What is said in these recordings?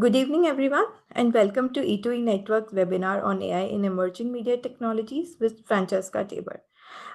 Good evening, everyone, and welcome to E2E Network's webinar on AI in Emerging Media Technologies with Francesca Tabor.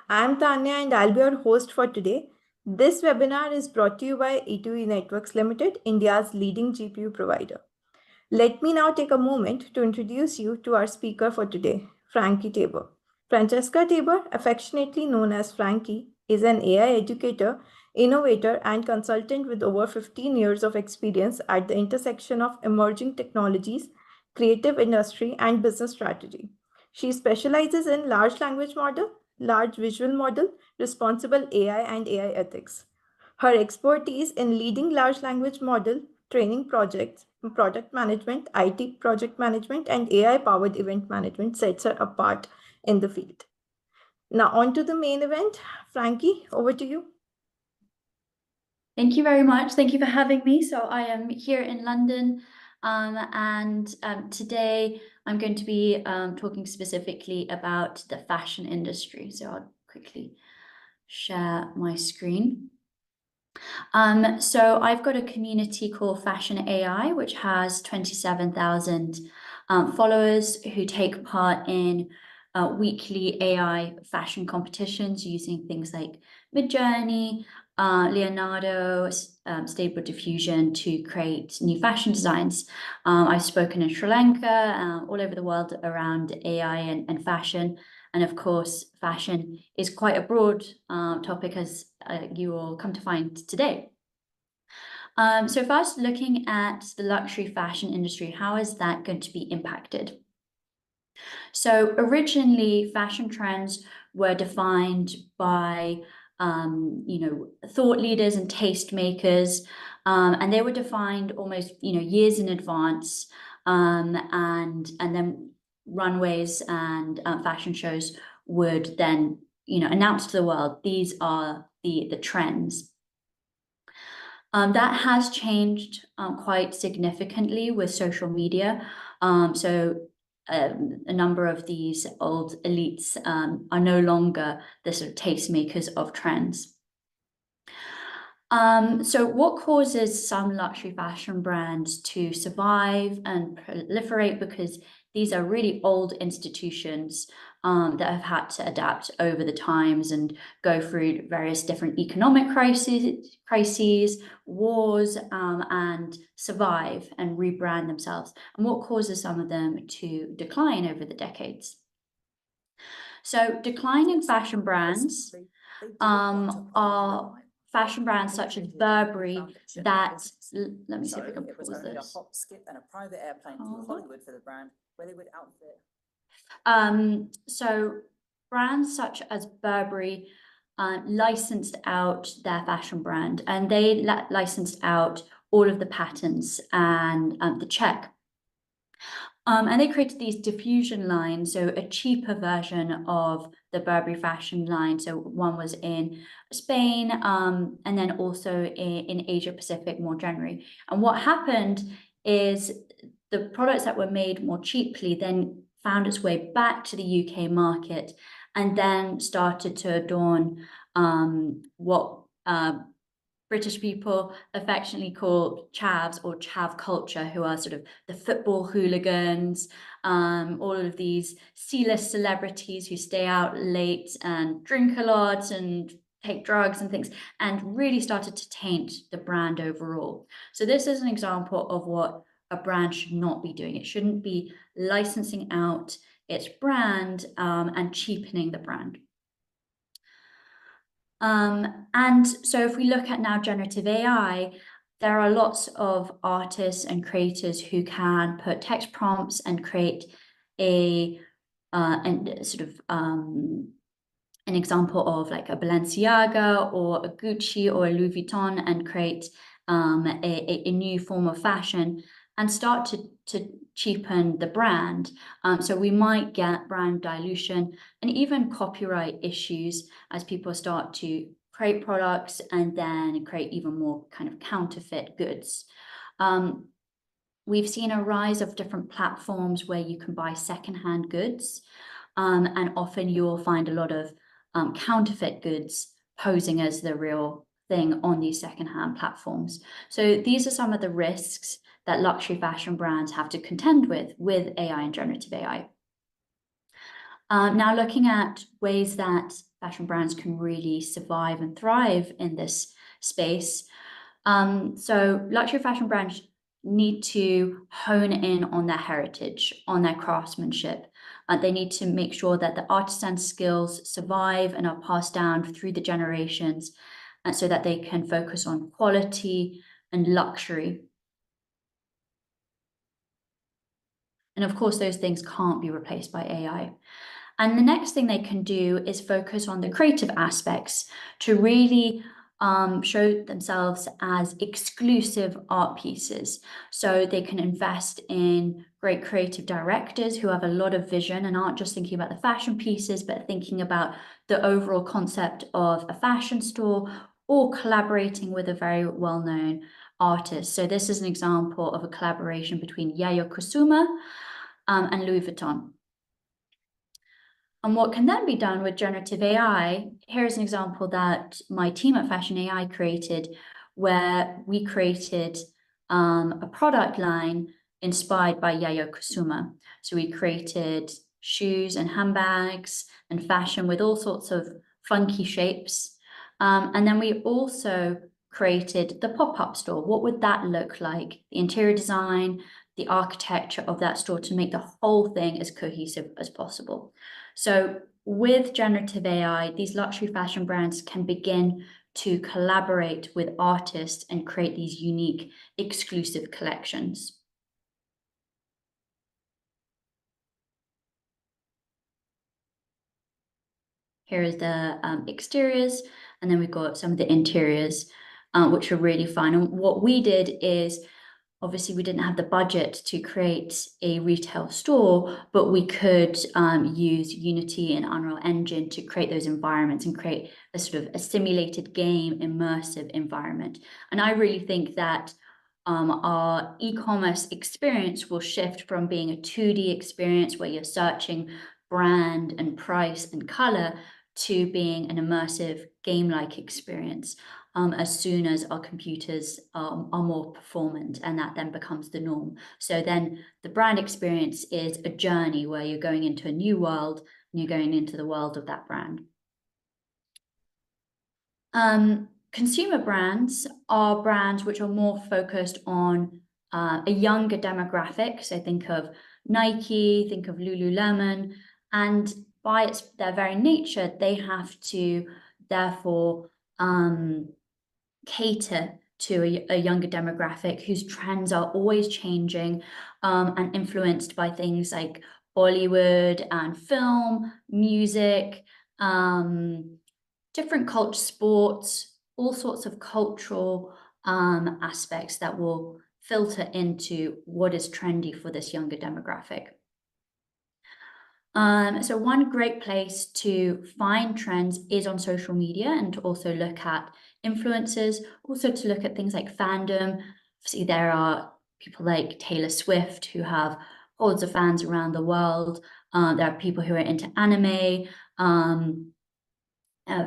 I'm Tanya and I'll be your host for today. This webinar is brought to you by E2E Networks Limited, India's leading GPU provider. Let me now take a moment to introduce you to our speaker for today, Franki Tabor. Francesca Tabor, affectionately known as Franki, is an AI educator, innovator, and consultant with over 15 years of experience at the intersection of emerging technologies, creative industry, and business strategy. She specializes in large language model, large visual model, responsible AI, and AI ethics. Her expertise in leading large language model training projects, product management, IT project management, and AI-powered event management sets her apart in the field. Now on to the main event. Franki, over to you. Thank you very much. Thank you for having me. So I am here in London, today I'm going to be talking specifically about the fashion industry. So I'll quickly share my screen. So I've got a community called Fashion AI, which has 27,000 followers who take part in weekly AI fashion competitions using things like Midjourney, Leonardo, Stable Diffusion to create new fashion designs. I've spoken in Sri Lanka, all over the world around AI and fashion. And of course, fashion is quite a broad topic, as you will come to find today. So first, looking at the luxury fashion industry, how is that going to be impacted? So originally, fashion trends were defined by thought leaders and tastemakers, and they were defined almost years in advance, and then runways and fashion shows would then announce to the world these are the trends. That has changed quite significantly with social media. A number of these old elites are no longer the sort of tastemakers of trends. So what causes some luxury fashion brands to survive and proliferate? Because these are really old institutions that have had to adapt over the times and go through various different economic crises, wars, and survive and rebrand themselves. And what causes some of them to decline over the decades? So declining fashion brands are fashion brands such as Burberry that, let me see if I can pause this. A hop, skip, and a private airplane to Hollywood for the brand, where they would outfit. So brands such as Burberry licensed out their fashion brand, and they licensed out all of the patterns and the check. And they created these diffusion lines, so a cheaper version of the Burberry fashion line. So one was in Spain, and then also in Asia Pacific more generally. And what happened is the products that were made more cheaply then found its way back to the UK market, and then started to adorn what British people affectionately call chavs or chav culture, who are sort of the football hooligans, all of these C-list celebrities who stay out late and drink a lot and take drugs and things, and really started to taint the brand overall. So this is an example of what a brand should not be doing. It shouldn't be licensing out its brand and cheapening the brand. And so if we look at now generative AI, there are lots of artists and creators who can put text prompts and create an example of like a Balenciaga or a Gucci or a Louis Vuitton, and create a new form of fashion and start to cheapen the brand. So we might get brand dilution and even copyright issues as people start to create products and then create even more kind of counterfeit goods. We've seen a rise of different platforms where you can buy secondhand goods, and often you'll find a lot of counterfeit goods posing as the real thing on these secondhand platforms. So these are some of the risks that luxury fashion brands have to contend with AI and generative AI. Now, looking at ways that fashion brands can really survive and thrive in this space. So luxury fashion brands need to hone in on their heritage, on their craftsmanship. They need to make sure that the artisan skills survive and are passed down through the generations, so that they can focus on quality and luxury. And of course, those things can't be replaced by AI. And the next thing they can do is focus on the creative aspects to really show themselves as exclusive art pieces. So they can invest in great creative directors who have a lot of vision and aren't just thinking about the fashion pieces, but thinking about the overall concept of a fashion store, or collaborating with a very well-known artist. So this is an example of a collaboration between Yayoi Kusama and Louis Vuitton. And what can then be done with generative AI? Here's an example that my team at Fashion AI created, where we created a product line inspired by Yayoi Kusama. So we created shoes and handbags and fashion with all sorts of funky shapes. And then we also created the pop-up store. What would that look like? The interior design, the architecture of that store, to make the whole thing as cohesive as possible. So with generative AI, these luxury fashion brands can begin to collaborate with artists and create these unique, exclusive collections. Here is the exteriors, and then we've got some of the interiors, which are really fun. And what we did is, obviously, we didn't have the budget to create a retail store, but we could use Unity and Unreal Engine to create those environments and create a sort of a simulated game, immersive environment. And I really think that our e-commerce experience will shift from being a 2D experience where you're searching brand and price and color, to being an immersive game-like experience. As soon as our computers are more performant, and that then becomes the norm. So then the brand experience is a journey where you're going into a new world, and you're going into the world of that brand. Consumer brands are brands which are more focused on a younger demographic. So think of Nike, think of Lululemon, and by their very nature, they have to therefore cater to a younger demographic whose trends are always changing, and influenced by things like Bollywood and film, music, different culture, sports, all sorts of cultural aspects that will filter into what is trendy for this younger demographic. So one great place to find trends is on social media, and to also look at influencers, also to look at things like fandom. Obviously, there are people like Taylor Swift who have hordes of fans around the world. There are people who are into anime.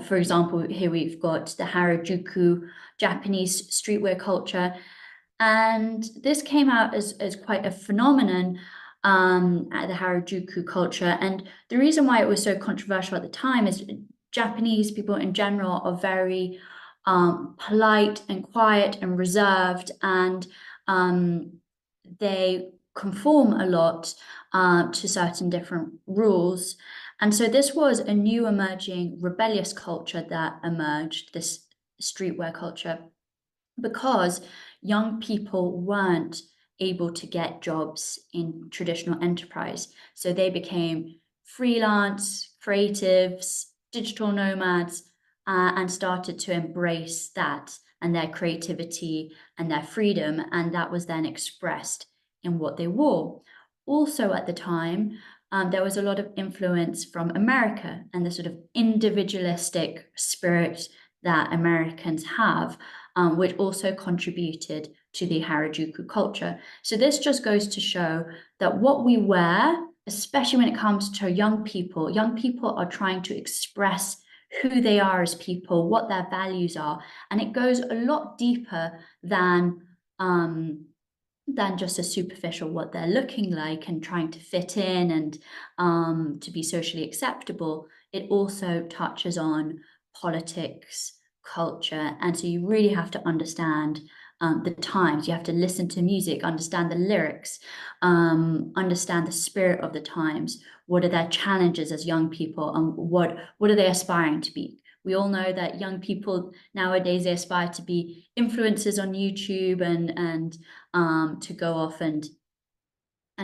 For example, here we've got the Harajuku Japanese streetwear culture. And this came out as quite a phenomenon at the Harajuku culture. And the reason why it was so controversial at the time is Japanese people in general are very polite and quiet and reserved, and they conform a lot to certain different rules. And so this was a new emerging rebellious culture that emerged, this streetwear culture, because young people weren't able to get jobs in traditional enterprise. So they became freelance, creatives, digital nomads, and started to embrace that and their creativity and their freedom. And that was then expressed in what they wore. Also at the time, there was a lot of influence from America and the sort of individualistic spirit that Americans have, which also contributed to the Harajuku culture. So this just goes to show that what we wear, especially when it comes to young people are trying to express who they are as people, what their values are, and it goes a lot deeper than than just a superficial what they're looking like and trying to fit in and to be socially acceptable. It also touches on politics, culture, and so you really have to understand the times. You have to listen to music, understand the lyrics, understand the spirit of the times. What are their challenges as young people, and what are they aspiring to be? We all know that young people nowadays, they aspire to be influencers on YouTube and to go off and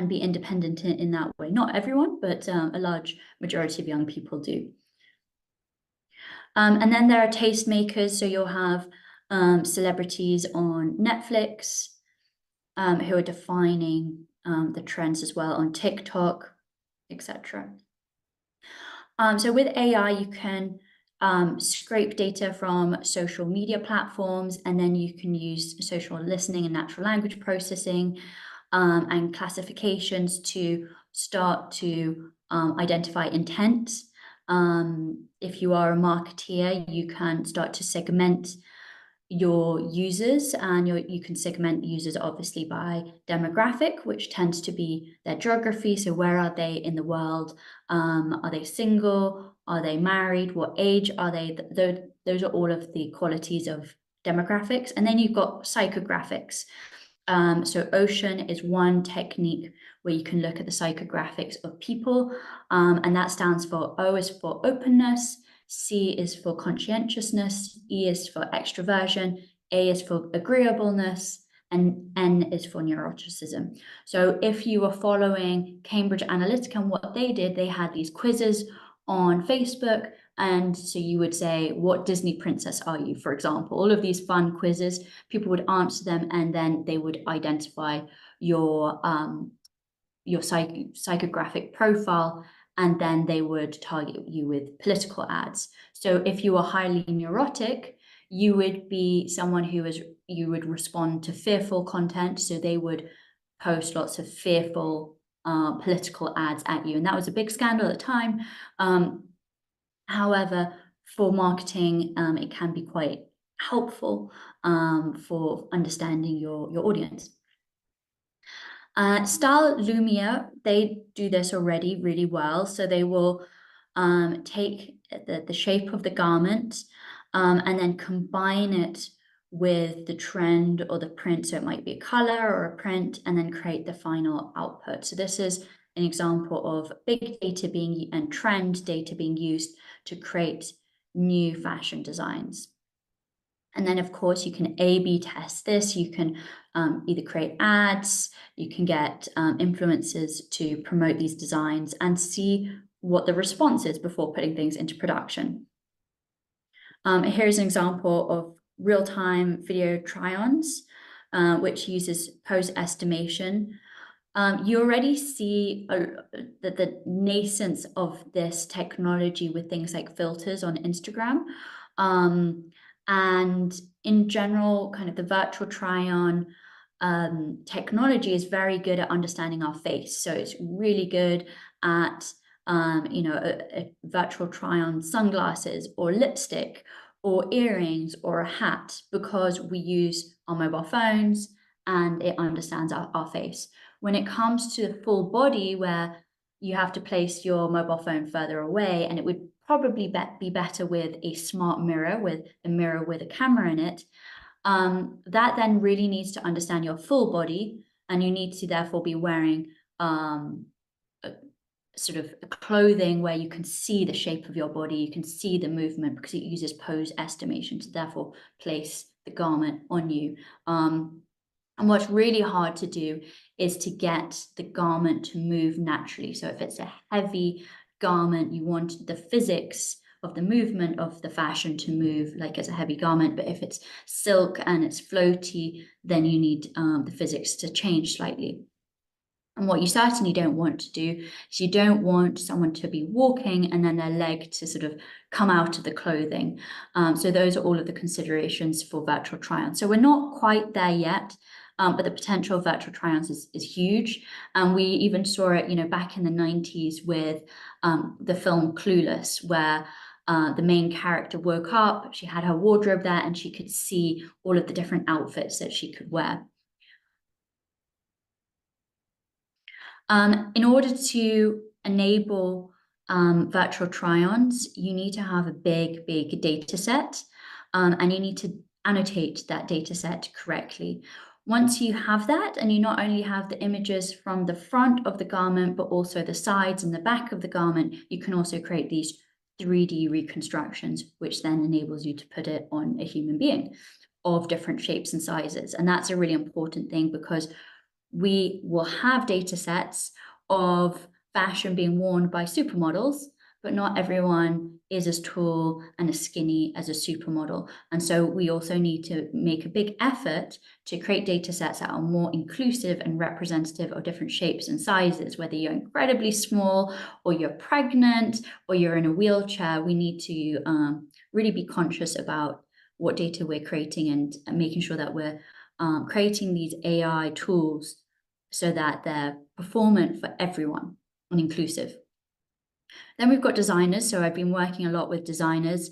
be independent in that way. Not everyone, but a large majority of young people do. And then there are tastemakers. So you'll have celebrities on Netflix who are defining the trends as well on TikTok, etc. So with AI, you can scrape data from social media platforms, and then you can use social listening and natural language processing and classifications to start to identify intent. If you are a marketeer, you can start to segment your users, and you can segment users obviously by demographic, which tends to be their geography. So where are they in the world? Are they single? Are they married? What age are they? Those are all of the qualities of demographics. And then you've got psychographics. So Ocean is one technique where you can look at the psychographics of people, and that stands for O is for openness, C is for conscientiousness, E is for extroversion, A is for agreeableness, and N is for neuroticism. So if you were following Cambridge Analytica and what they did, they had these quizzes on Facebook. And so you would say, what Disney princess are you, for example? All of these fun quizzes, people would answer them, and then they would identify your psychographic profile, and then they would target you with political ads. So if you are highly neurotic, you would be someone you would respond to fearful content. So they would post lots of fearful political ads at you. And that was a big scandal at the time. However, for marketing, it can be quite helpful for understanding your audience. Style Lumia, they do this already really well. So they will take the shape of the garment and then combine it with the trend or the print. So it might be a color or a print, and then create the final output. So this is an example of big data and trend data being used to create new fashion designs. And then, of course, you can A/B test this. You can either create ads, you can get influencers to promote these designs and see what the response is before putting things into production. Here's an example of real-time video try-ons, which uses pose estimation. You already see the nascence of this technology with things like filters on Instagram. And in general, kind of the virtual try-on technology is very good at understanding our face. So it's really good at, a virtual try-on sunglasses or lipstick or earrings or a hat, because we use our mobile phones and it understands our face. When it comes to the full body, where you have to place your mobile phone further away, and it would probably be better with a smart mirror, with a mirror with a camera in it, that then really needs to understand your full body, and you need to therefore be wearing sort of clothing where you can see the shape of your body, you can see the movement, because it uses pose estimation to therefore place the garment on you. And what's really hard to do is to get the garment to move naturally. So if it's a heavy garment, you want the physics of the movement of the fashion to move like it's a heavy garment. But if it's silk and it's floaty, then you need the physics to change slightly. And what you certainly don't want to do is you don't want someone to be walking and then their leg to sort of come out of the clothing. So those are all of the considerations for virtual try-on. So we're not quite there yet, but the potential of virtual try-ons is huge. And we even saw it, back in the 90s with the film Clueless, where the main character woke up, she had her wardrobe there, and she could see all of the different outfits that she could wear. In order to enable virtual try-ons, you need to have a big data set, and you need to annotate that data set correctly. Once you have that, and you not only have the images from the front of the garment, but also the sides and the back of the garment, you can also create these 3D reconstructions, which then enables you to put it on a human being of different shapes and sizes. And that's a really important thing, because we will have data sets of fashion being worn by supermodels, but not everyone is as tall and as skinny as a supermodel. And so we also need to make a big effort to create data sets that are more inclusive and representative of different shapes and sizes, whether you're incredibly small or you're pregnant or you're in a wheelchair. We need to really be conscious about what data we're creating and making sure that we're creating these AI tools so that they're performant for everyone and inclusive. Then we've got designers. So I've been working a lot with designers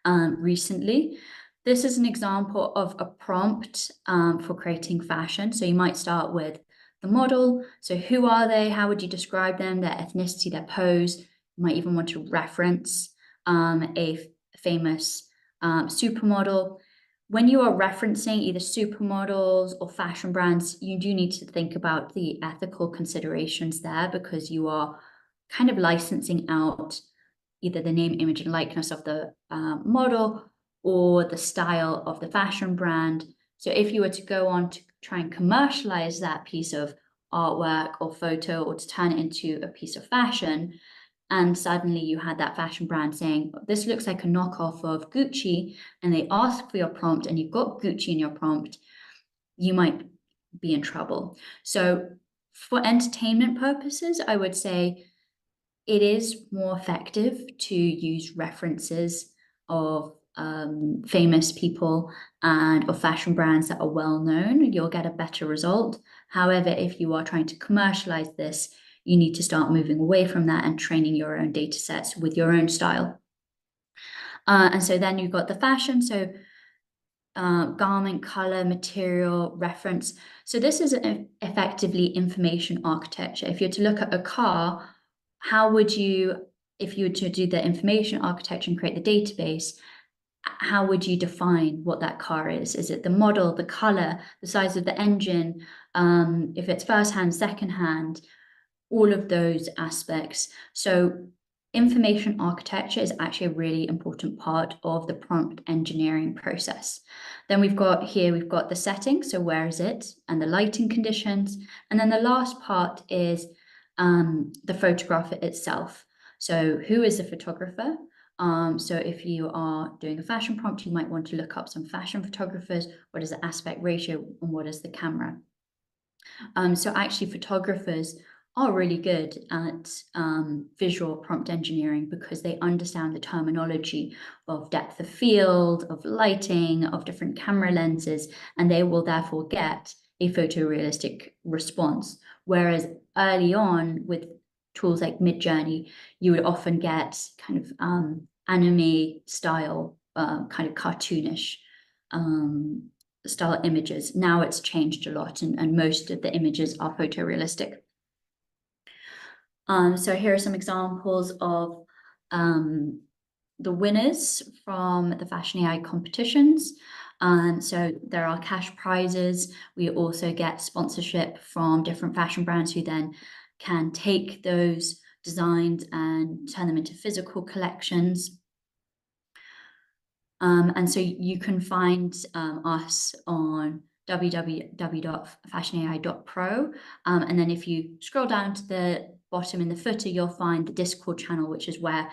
recently. This is an example of a prompt for creating fashion. So you might start with the model. So who are they? How would you describe them? Their ethnicity, their pose. You might even want to reference a famous supermodel. When you are referencing either supermodels or fashion brands, you do need to think about the ethical considerations there, because you are kind of licensing out either the name, image, and likeness of the model or the style of the fashion brand. So if you were to go on to try and commercialize that piece of artwork or photo, or to turn it into a piece of fashion, and suddenly you had that fashion brand saying, this looks like a knockoff of Gucci, and they ask for your prompt and you've got Gucci in your prompt, you might be in trouble. So for entertainment purposes, I would say it is more effective to use references of famous people and of fashion brands that are well known. You'll get a better result. However, if you are trying to commercialize this, you need to start moving away from that and training your own data sets with your own style. And so then you've got the fashion. So garment, color, material, reference. So this is effectively information architecture. If you're to look at a car, how would you, if you were to do the information architecture and create the database, how would you define what that car is? Is it the model, the color, the size of the engine? If it's first hand, second hand, all of those aspects. So information architecture is actually a really important part of the prompt engineering process. Then we've got the setting, so where is it, and the lighting conditions. And then the last part is the photograph itself. So who is the photographer? So if you are doing a fashion prompt, you might want to look up some fashion photographers. What is the aspect ratio and what is the camera? So actually photographers are really good at visual prompt engineering, because they understand the terminology of depth of field, of lighting, of different camera lenses, and they will therefore get a photorealistic response. Whereas early on with tools like Midjourney, you would often get kind of anime style, kind of cartoonish style images. Now it's changed a lot, and most of the images are photorealistic. So here are some examples of the winners from the Fashion AI competitions. So there are cash prizes. We also get sponsorship from different fashion brands, who then can take those designs and turn them into physical collections. And so you can find us on www.fashionai.pro. And then if you scroll down to the bottom in the footer, you'll find the Discord channel, which is where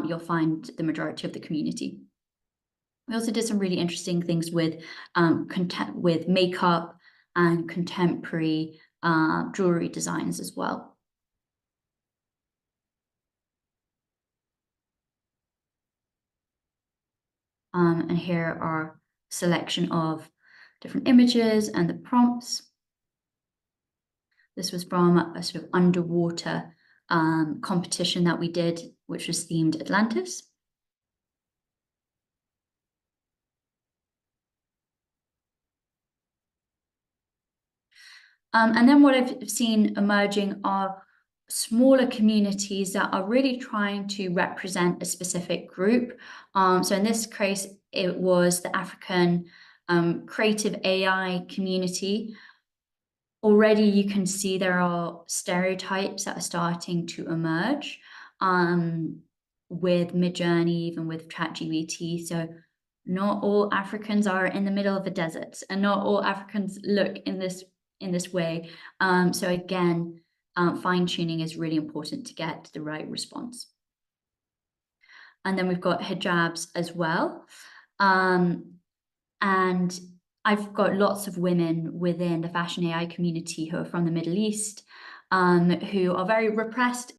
you'll find the majority of the community. We also did some really interesting things with with makeup and contemporary jewelry designs as well. And here are a selection of different images and the prompts. This was from a sort of underwater competition that we did, which was themed Atlantis. And then what I've seen emerging are smaller communities that are really trying to represent a specific group. So in this case, it was the African creative AI community. Already you can see there are stereotypes that are starting to emerge with Midjourney, even with ChatGPT. So not all Africans are in the middle of a desert, and not all Africans look in this way. So again, fine-tuning is really important to get the right response. And then we've got hijabs as well. And I've got lots of women within the fashion AI community who are from the Middle East, who are very repressed